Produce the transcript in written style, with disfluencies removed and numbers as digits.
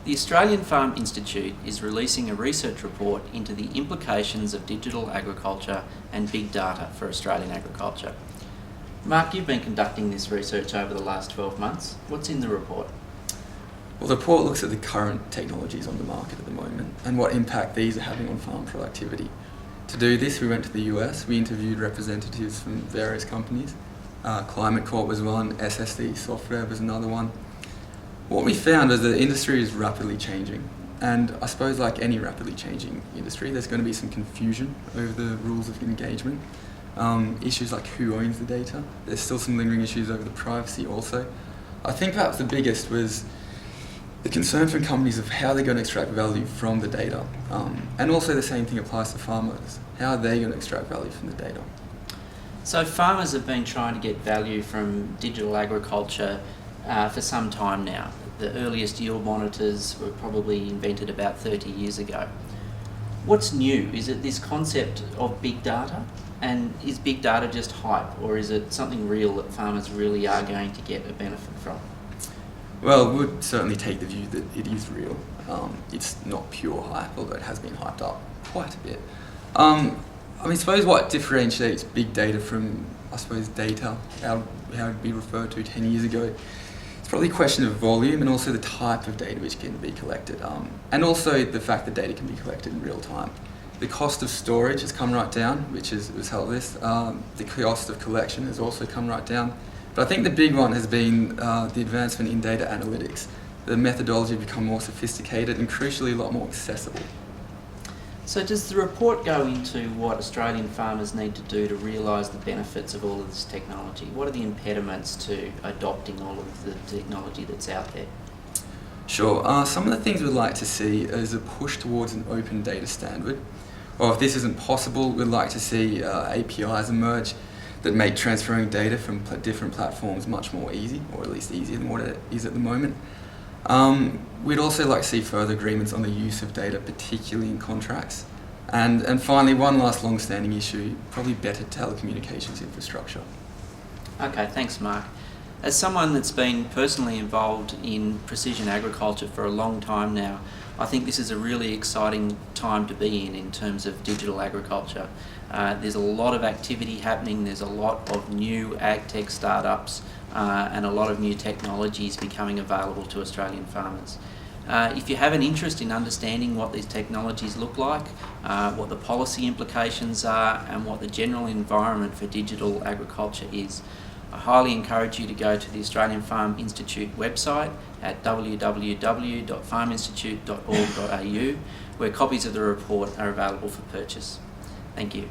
The Australian Farm Institute is releasing a research report into the implications of digital agriculture and big data for Australian agriculture. Mark, you've been conducting this research over the last 12 months. What's in the report? Well, the report looks at the current technologies on the market at the moment and what impact these are having on farm productivity. To do this, we went to the US. We interviewed representatives from various companies. Climate Corp was one, SSD Software was another one. What we found is that the industry is rapidly changing, and I suppose like any rapidly changing industry, there's going to be some confusion over the rules of engagement. Issues like who owns the data. There's still some lingering issues over the privacy also. I think perhaps the biggest was the concern from companies of how they're going to extract value from the data. And also the same thing applies to farmers. How are they going to extract value from the data? So farmers have been trying to get value from digital agriculture for some time now. The earliest yield monitors were probably invented about 30 years ago. What's new? Is it this concept of big data? And is big data just hype, or is it something real that farmers really are going to get a benefit from? Well, we would certainly take the view that it is real. It's not pure hype, although it has been hyped up quite a bit. I suppose what differentiates big data from, data, how it would be referred to 10 years ago, it's probably a question of volume and also the type of data which can be collected, and also the fact that data can be collected in real time. The cost of storage has come right down, which was helped this. The cost of collection has also come right down. But I think the big one has been the advancement in data analytics. The methodology has become more sophisticated and crucially a lot more accessible. So does the report go into what Australian farmers need to do to realise the benefits of all of this technology? What are the impediments to adopting all of the technology that's out there? Sure. Some of the things we'd like to see is a push towards an open data standard. Or if this isn't possible, we'd like to see APIs emerge that make transferring data from different platforms much more easy, or at least easier than what it is at the moment. We'd also like to see further agreements on the use of data, particularly in contracts. And finally, one last long-standing issue, probably better telecommunications infrastructure. Okay, thanks Mark. As someone that's been personally involved in precision agriculture for a long time now, I think this is a really exciting time to be in terms of digital agriculture. There's a lot of activity happening, there's a lot of new ag tech startups and a lot of new technologies becoming available to Australian farmers. If you have an interest in understanding what these technologies look like, what the policy implications are and what the general environment for digital agriculture is, I highly encourage you to go to the Australian Farm Institute website at www.farminstitute.org.au, where copies of the report are available for purchase. Thank you.